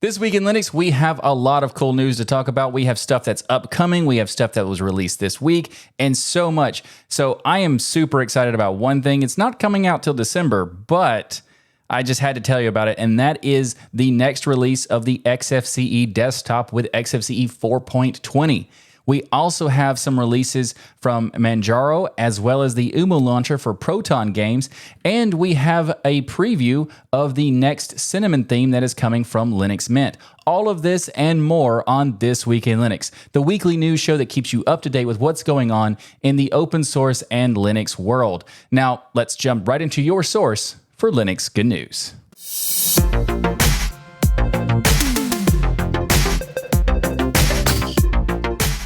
This week in Linux, we have a lot of cool news to talk about. We have stuff that's upcoming. We have stuff that was released this week and so much. So I am super excited about one thing. It's not coming out till December, but I just had to tell you about it. And that is the next release of the Xfce desktop with Xfce 4.20. We also have some releases from Manjaro as well as the Umu launcher for Proton games, and we have a preview of the next Cinnamon theme that is coming from Linux Mint. All of this and more on This Week in Linux, the weekly news show that keeps you up to date with what's going on in the open source and Linux world. Now, let's jump right into your source for Linux good news.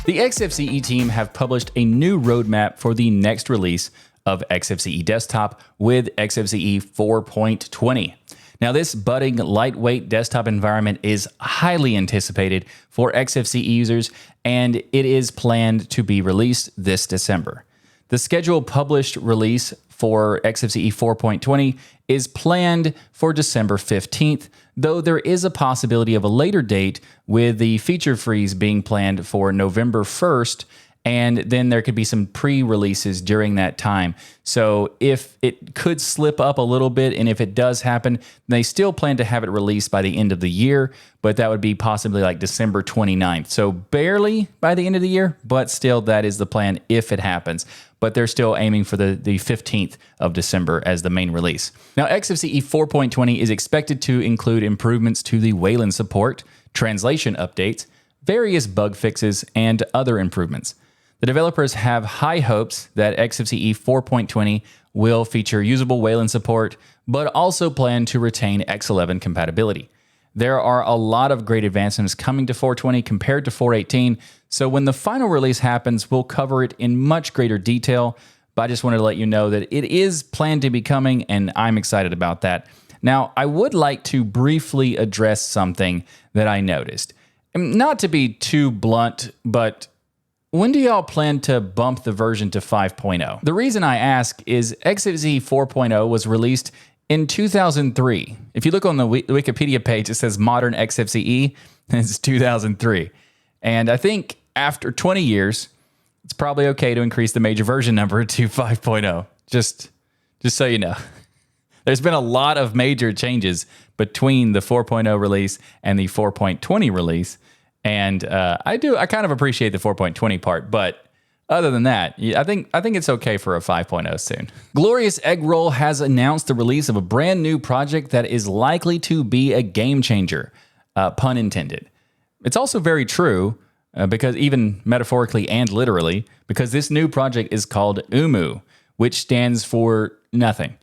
The Xfce team have published a new roadmap for the next release of Xfce Desktop with Xfce 4.20. Now, this budding lightweight desktop environment is highly anticipated for Xfce users, and it is planned to be released this December. The scheduled published release for Xfce 4.20 is planned for December 15th, though there is a possibility of a later date with the feature freeze being planned for November 1st, and then there could be some pre-releases during that time. So if it could slip up a little bit, and if it does happen, they still plan to have it released by the end of the year, but that would be possibly like December 29th. So barely by the end of the year, but still that is the plan if it happens. But they're still aiming for the 15th of December as the main release. Now, Xfce 4.20 is expected to include improvements to the Wayland support, translation updates, various bug fixes, and other improvements. The developers have high hopes that Xfce 4.20 will feature usable Wayland support, but also plan to retain X11 compatibility. There are a lot of great advancements coming to 4.20 compared to 4.18, so when the final release happens, we'll cover it in much greater detail, but I just wanted to let you know that it is planned to be coming, and I'm excited about that. Now, I would like to briefly address something that I noticed. Not to be too blunt, but when do y'all plan to bump the version to 5.0? The reason I ask is Xfce 4.0 was released in 2003. If you look on the Wikipedia page, it says modern Xfce, and it's 2003. And I think after 20 years, it's probably okay to increase the major version number to 5.0. Just so you know. There's been a lot of major changes between the 4.0 release and the 4.20 release. And I kind of appreciate the 4.20 part, but other than that, I think it's okay for a 5.0 soon. Glorious Egg Roll has announced the release of a brand new project that is likely to be a game changer, pun intended. It's also very true, because even metaphorically and literally, because this new project is called Umu, which stands for nothing.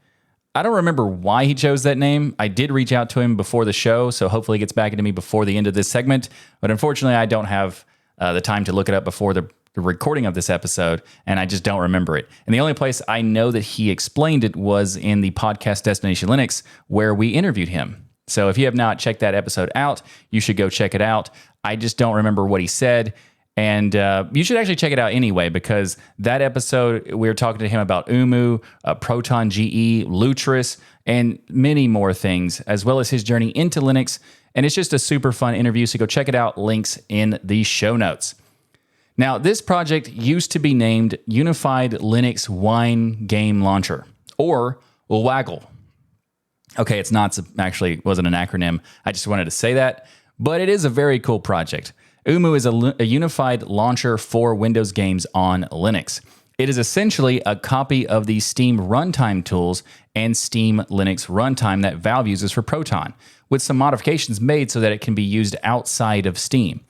I don't remember why he chose that name. I did reach out to him before the show, so hopefully he gets back into me before the end of this segment. But unfortunately, I don't have the time to look it up before the recording of this episode, and I just don't remember it. And the only place I know that he explained it was in the podcast Destination Linux, where we interviewed him. So if you have not checked that episode out, you should go check it out. I just don't remember what he said. And you should actually check it out anyway, because that episode, we were talking to him about Umu, Proton GE, Lutris, and many more things, as well as his journey into Linux. And it's just a super fun interview, so go check it out. Links in the show notes. Now, this project used to be named Unified Linux Wine Game Launcher, or WAGL. Okay, it's not actually wasn't an acronym. I just wanted to say that, but it is a very cool project. Umu is a unified launcher for Windows games on Linux. It is essentially a copy of the Steam runtime tools and Steam Linux runtime that Valve uses for Proton, with some modifications made so that it can be used outside of Steam.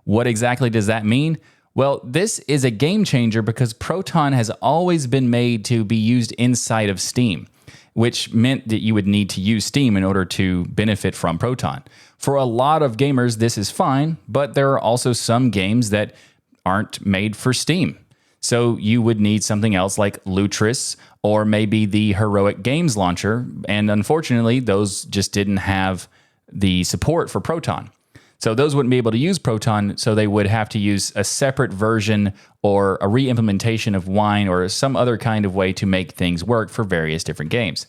What exactly does that mean? Well, this is a game changer because Proton has always been made to be used inside of Steam, which meant that you would need to use Steam in order to benefit from Proton. For a lot of gamers, this is fine, but there are also some games that aren't made for Steam. So you would need something else like Lutris or maybe the Heroic Games Launcher, and unfortunately, those just didn't have the support for Proton. So those wouldn't be able to use Proton, so they would have to use a separate version or a re-implementation of Wine or some other kind of way to make things work for various different games.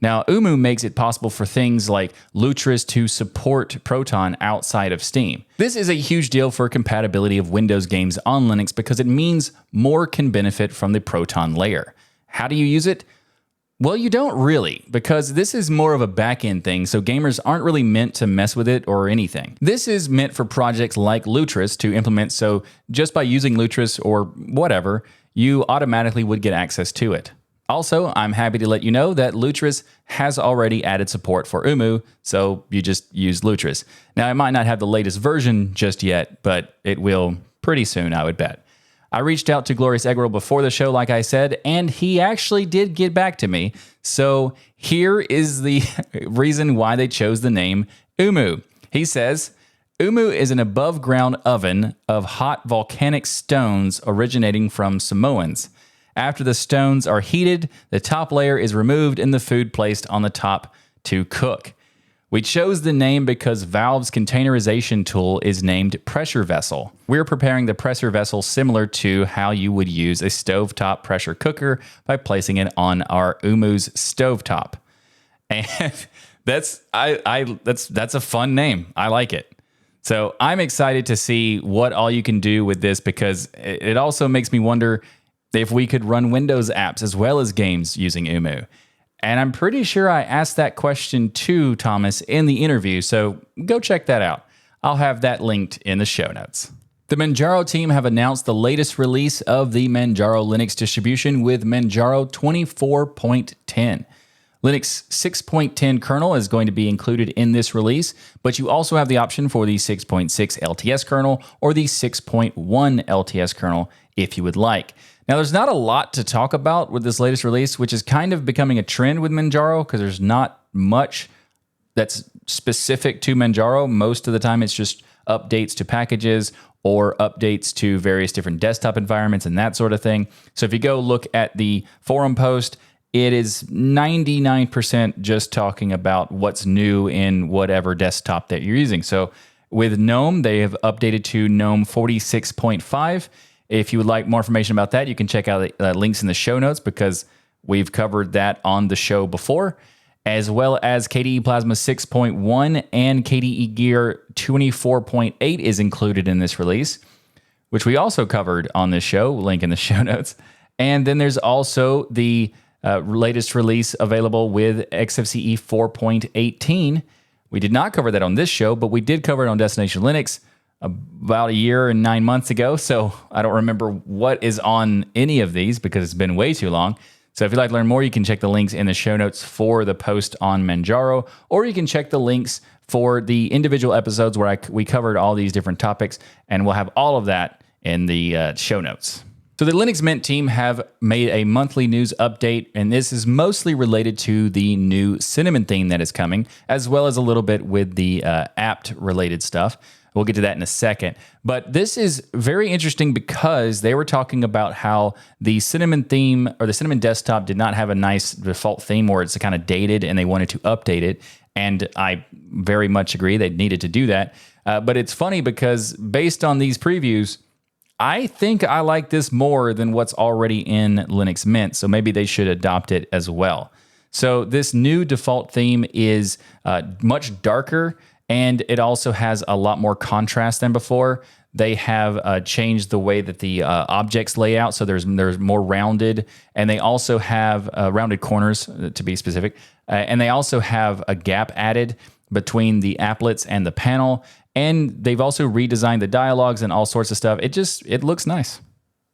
Now, Umu makes it possible for things like Lutris to support Proton outside of Steam. This is a huge deal for compatibility of Windows games on Linux because it means more can benefit from the Proton layer. How do you use it? Well, you don't really, because this is more of a back-end thing, so gamers aren't really meant to mess with it or anything. This is meant for projects like Lutris to implement, so just by using Lutris or whatever, you automatically would get access to it. Also, I'm happy to let you know that Lutris has already added support for Umu, so you just use Lutris. Now, it might not have the latest version just yet, but it will pretty soon, I would bet. I reached out to Glorious Eggroll before the show, like I said, and he actually did get back to me. So here is the reason why they chose the name Umu. He says, Umu is an above-ground oven of hot volcanic stones originating from Samoans. After the stones are heated, the top layer is removed and the food placed on the top to cook. We chose the name because Valve's containerization tool is named Pressure Vessel. We're preparing the pressure vessel similar to how you would use a stovetop pressure cooker by placing it on our Umu's stovetop. And that's a fun name. I like it. So I'm excited to see what all you can do with this because it also makes me wonder if we could run Windows apps as well as games using Umu. And I'm pretty sure I asked that question to Thomas in the interview, so go check that out. I'll have that linked in the show notes. The Manjaro team have announced the latest release of the Manjaro Linux distribution with Manjaro 24.10. Linux 6.10 kernel is going to be included in this release, but you also have the option for the 6.6 LTS kernel or the 6.1 LTS kernel if you would like. Now, there's not a lot to talk about with this latest release, which is kind of becoming a trend with Manjaro because there's not much that's specific to Manjaro. Most of the time, it's just updates to packages or updates to various different desktop environments and that sort of thing. So if you go look at the forum post, it is 99% just talking about what's new in whatever desktop that you're using. So with GNOME, they have updated to GNOME 46.5. If you would like more information about that, you can check out the links in the show notes because we've covered that on the show before, as well as KDE Plasma 6.1 and KDE Gear 24.8 is included in this release, which we also covered on this show, link in the show notes. And then there's also the latest release available with Xfce 4.18. We did not cover that on this show, but we did cover it on Destination Linux about a year and 9 months ago, so I don't remember what is on any of these because it's been way too long. So if you'd like to learn more, you can check the links in the show notes for the post on Manjaro, or you can check the links for the individual episodes where we covered all these different topics, and we'll have all of that in the show notes. So the Linux Mint team have made a monthly news update, and this is mostly related to the new Cinnamon theme that is coming, as well as a little bit with the apt-related stuff. We'll get to that in a second. But this is very interesting because they were talking about how the Cinnamon theme or the Cinnamon desktop did not have a nice default theme or it's kind of dated and they wanted to update it. And I very much agree they needed to do that. But it's funny because based on these previews, I think I like this more than what's already in Linux Mint. So maybe they should adopt it as well. So this new default theme is much darker. And it also has a lot more contrast than before. They have changed the way that the objects lay out, so there's more rounded, and they also have rounded corners, to be specific. And they also have a gap added between the applets and the panel, and they've also redesigned the dialogues and all sorts of stuff. It looks nice.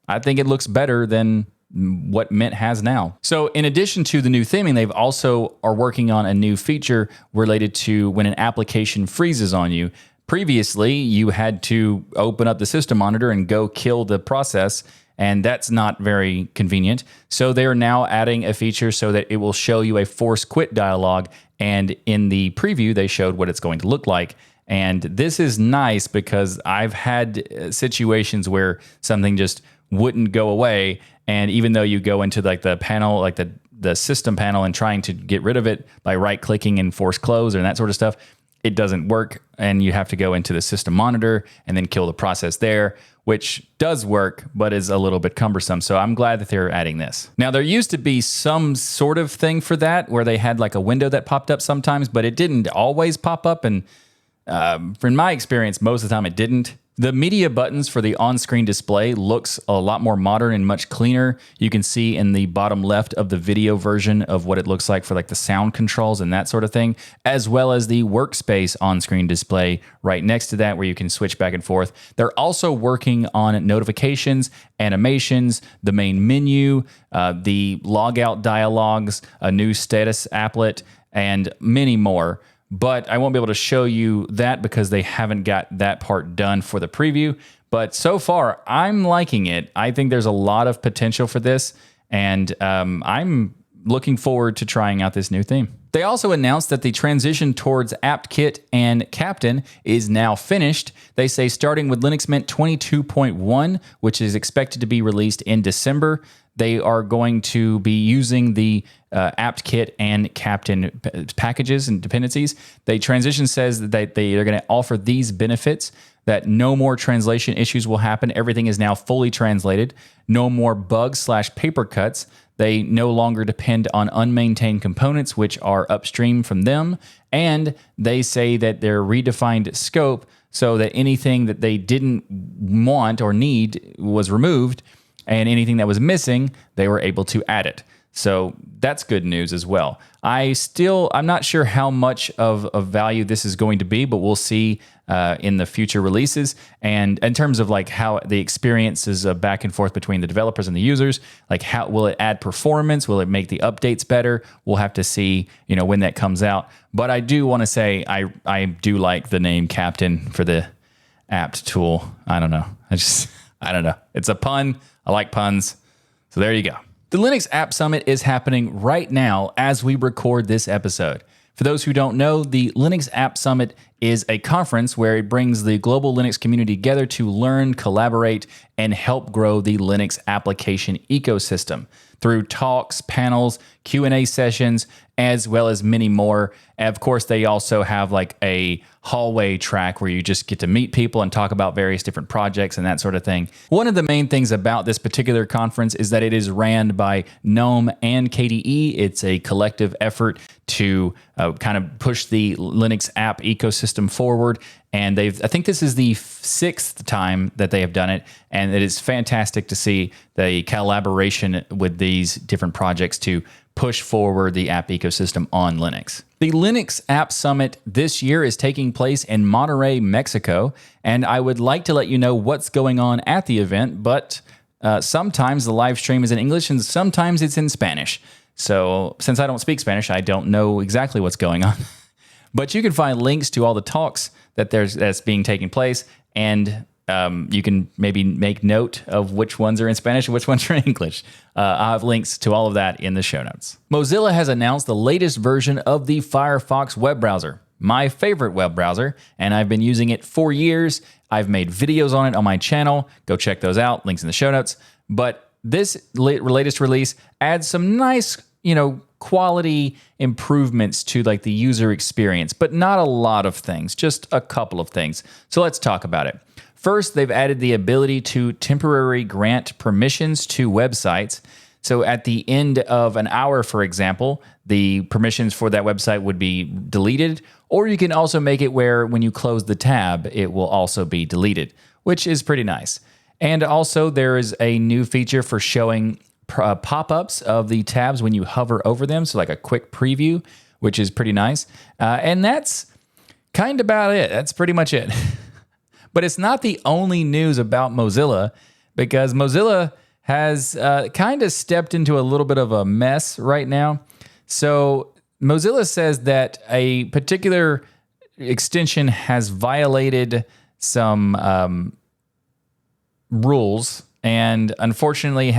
I think it looks better than what Mint has now. So in addition to the new theming, they've also are working on a new feature related to when an application freezes on you. Previously, you had to open up the system monitor and go kill the process, and that's not very convenient. So they are now adding a feature so that it will show you a force quit dialog, and in the preview, they showed what it's going to look like. And this is nice because I've had situations where something just wouldn't go away, and even though you go into like the panel, like the system panel, and trying to get rid of it by right-clicking and force close and that sort of stuff, it doesn't work, and you have to go into the system monitor and then kill the process there, which does work, but is a little bit cumbersome. So I'm glad that they're adding this. Now, there used to be some sort of thing for that where they had like a window that popped up sometimes, but it didn't always pop up. And in my experience, most of the time it didn't. The media buttons for the on-screen display looks a lot more modern and much cleaner. You can see in the bottom left of the video version of what it looks like for like the sound controls and that sort of thing, as well as the workspace on-screen display right next to that where you can switch back and forth. They're also working on notifications, animations, the main menu, the logout dialogues, a new status applet, and many more. But I won't be able to show you that because they haven't got that part done for the preview. But so far, I'm liking it. I think there's a lot of potential for this, and I'm looking forward to trying out this new theme. They also announced that the transition towards apt-kit and Captain is now finished. They say starting with Linux Mint 22.1, which is expected to be released in December, they are going to be using the apt-kit and Captain packages and dependencies. The transition says that they are going to offer these benefits, that no more translation issues will happen. Everything is now fully translated. No more bugs/paper cuts. They no longer depend on unmaintained components, which are upstream from them. And they say that their redefined scope so that anything that they didn't want or need was removed, and anything that was missing, they were able to add it. So that's good news as well. I'm not sure how much of value this is going to be, but we'll see in the future releases. And in terms of like how the experience is back and forth between the developers and the users, like how will it add performance? Will it make the updates better? We'll have to see, when that comes out. But I do want to say I do like the name Captain for the apt tool. I don't know. I don't know. It's a pun. I like puns. So there you go. The Linux App Summit is happening right now as we record this episode. For those who don't know, the Linux App Summit is a conference where it brings the global Linux community together to learn, collaborate, and help grow the Linux application ecosystem through talks, panels, Q&A sessions, as well as many more. And of course, they also have like a hallway track where you just get to meet people and talk about various different projects and that sort of thing. One of the main things about this particular conference is that it is ran by GNOME and KDE. It's a collective effort to kind of push the Linux app ecosystem forward. And I think this is the 6th time that they have done it. And it is fantastic to see the collaboration with these different projects to push forward the app ecosystem on Linux. The Linux App Summit this year is taking place in Monterrey, Mexico. And I would like to let you know what's going on at the event, but sometimes the live stream is in English and sometimes it's in Spanish. So since I don't speak Spanish, I don't know exactly what's going on. But you can find links to all the talks that's being taking place, and you can maybe make note of which ones are in Spanish and which ones are in English. I'll have links to all of that in the show notes. Mozilla has announced the latest version of the Firefox web browser, my favorite web browser, and I've been using it for years. I've made videos on it on my channel. Go check those out. Links in the show notes. But this latest release adds some nice, quality improvements to like the user experience, but not a lot of things, just a couple of things. So let's talk about it. First, they've added the ability to temporarily grant permissions to websites. So at the end of an hour, for example, the permissions for that website would be deleted, or you can also make it where when you close the tab, it will also be deleted, which is pretty nice. And also there is a new feature for showing pop-ups of the tabs when you hover over them, so like a quick preview, which is pretty nice. And that's kind of about it. That's pretty much it. But it's not the only news about Mozilla, because Mozilla has kind of stepped into a little bit of a mess right now. So Mozilla says that a particular extension has violated some rules, and unfortunately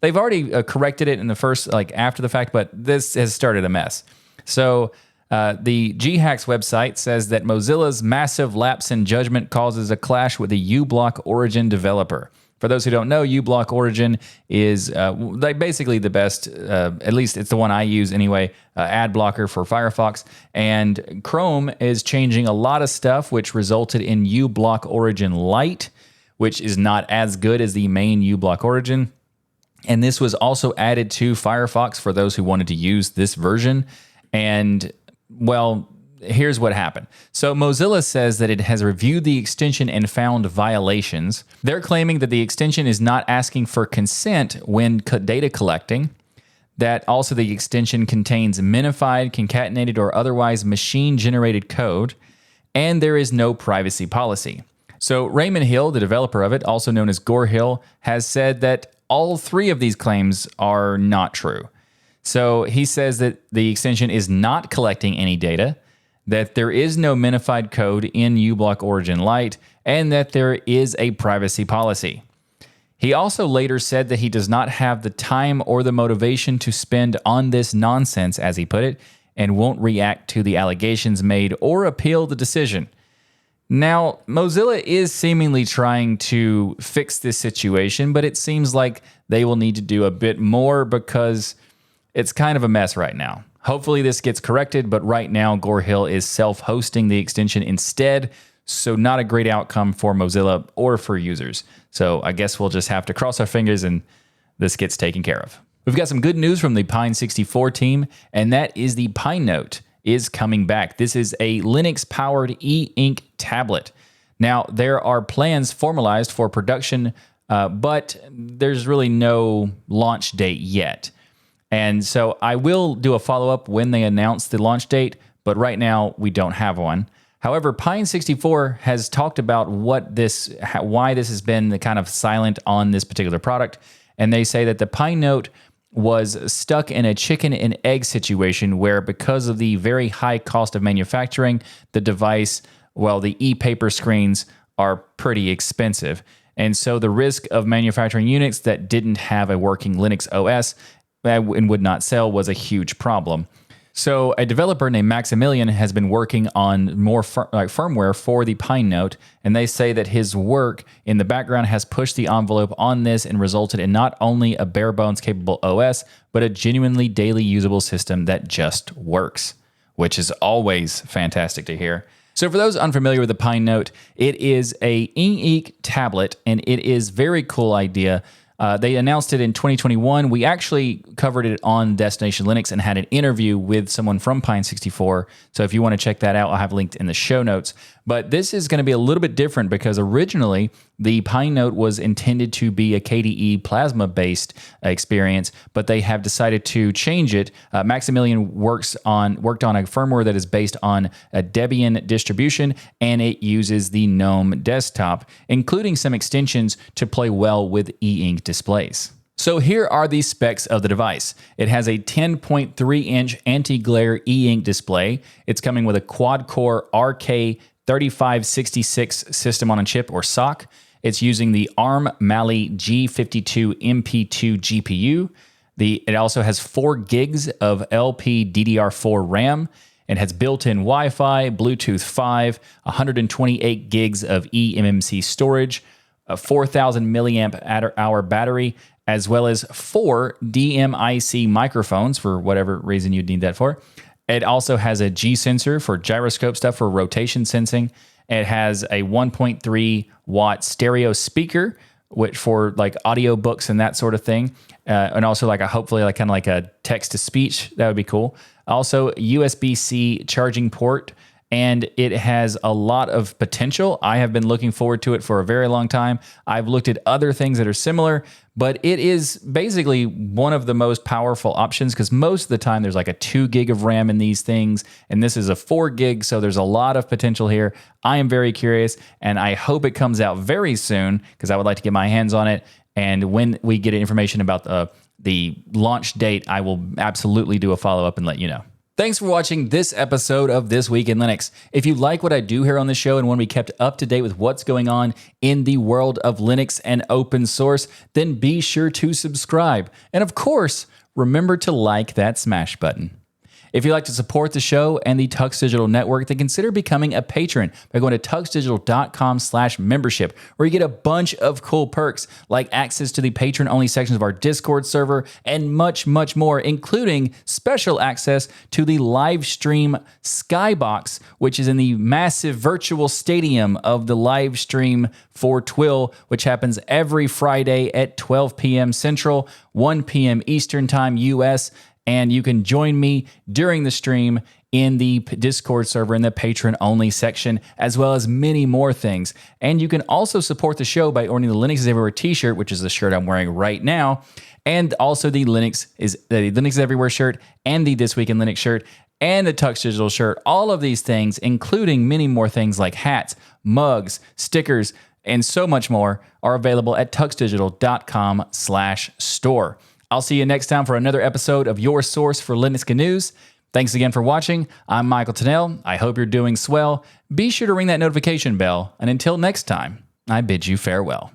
they've already corrected it in the first, after the fact, but this has started a mess. So the GHacks website says that Mozilla's massive lapse in judgment causes a clash with the uBlock origin developer. For those who don't know, uBlock Origin is like basically the best, at least it's the one I use anyway, ad blocker for Firefox. And Chrome is changing a lot of stuff, which resulted in uBlock Origin Lite, which is not as good as the main uBlock Origin. And this was also added to Firefox for those who wanted to use this version. And, well, here's what happened. So Mozilla says that it has reviewed the extension and found violations. They're claiming that the extension is not asking for consent when data collecting, that also the extension contains minified, concatenated, or otherwise machine-generated code, and there is no privacy policy. So Raymond Hill, the developer of it, also known as Gore Hill, has said that all three of these claims are not true. So he says that the extension is not collecting any data, that there is no minified code in uBlock Origin Lite, and that there is a privacy policy. He also later said that he does not have the time or the motivation to spend on this nonsense, as he put it, and won't react to the allegations made or appeal the decision. Now, Mozilla is seemingly trying to fix this situation, but it seems like they will need to do a bit more because it's kind of a mess right now. Hopefully this gets corrected, but right now Gore Hill is self-hosting the extension instead, so not a great outcome for Mozilla or for users. So I guess we'll just have to cross our fingers and this gets taken care of. We've got some good news from the Pine64 team, and that is the PineNote is coming back. This is a Linux-powered e-ink tablet. Now, there are plans formalized for production, but there's really no launch date yet. And so I will do a follow-up when they announce the launch date, but right now we don't have one. However, Pine64 has talked about why this has been kind of silent on this particular product, and they say that the PineNote was stuck in a chicken and egg situation where, because of the very high cost of manufacturing, the device, well, the e-paper screens are pretty expensive. And so the risk of manufacturing units that didn't have a working Linux OS and would not sell was a huge problem. So a developer named Maximilian has been working on more firmware for the PineNote, and they say that his work in the background has pushed the envelope on this and resulted in not only a bare bones capable OS, but a genuinely daily usable system that just works, which is always fantastic to hear. So for those unfamiliar with the PineNote, it is a e-ink tablet, and it is a very cool idea. They announced it in 2021. We actually covered it on Destination Linux and had an interview with someone from Pine64. So if you want to check that out, I'll have linked in the show notes. But this is going to be a little bit different because originally the PineNote was intended to be a KDE Plasma-based experience, but they have decided to change it. Maximilian worked on a firmware that is based on a Debian distribution, and it uses the GNOME desktop, including some extensions to play well with e-ink displays. So here are the specs of the device. It has a 10.3-inch anti-glare e-ink display. It's coming with a quad-core RK3566 system on a chip, or SoC. It's using the ARM Mali G52 MP2 GPU. It also has 4 gigs of LPDDR4 RAM. It has built-in Wi-Fi, Bluetooth 5, 128 gigs of eMMC storage, a 4,000 milliamp hour battery, as well as 4 DMIC microphones for whatever reason you'd need that for. It also has a G sensor for gyroscope stuff for rotation sensing. It has a 1.3 watt stereo speaker, which for like audiobooks and that sort of thing. And also hopefully kind of like a text to speech. That would be cool. Also USB-C charging port. And it has a lot of potential. I have been looking forward to it for a very long time. I've looked at other things that are similar, but it is basically one of the most powerful options because most of the time there's like a 2 gig of RAM in these things, and this is a 4 gig, so there's a lot of potential here. I am very curious, and I hope it comes out very soon because I would like to get my hands on it. And when we get information about the launch date, I will absolutely do a follow-up and let you know. Thanks for watching this episode of This Week in Linux. If you like what I do here on the show and want to be kept up to date with what's going on in the world of Linux and open source, then be sure to subscribe. And of course, remember to like that smash button. If you'd like to support the show and the Tux Digital Network, then consider becoming a patron by going to tuxdigital.com/membership, where you get a bunch of cool perks like access to the patron-only sections of our Discord server and much, much more, including special access to the live stream Skybox, which is in the massive virtual stadium of the live stream for Twill, which happens every Friday at 12 p.m. Central, 1 p.m. Eastern Time, U.S., and you can join me during the stream in the Discord server in the patron-only section, as well as many more things. And you can also support the show by ordering the Linux is Everywhere t-shirt, which is the shirt I'm wearing right now, and also the Linux is Everywhere shirt and the This Week in Linux shirt and the Tux Digital shirt. All of these things, including many more things like hats, mugs, stickers, and so much more, are available at tuxdigital.com/store. I'll see you next time for another episode of your source for Linux news. Thanks again for watching. I'm Michael Tennell. I hope you're doing swell. Be sure to ring that notification bell. And until next time, I bid you farewell.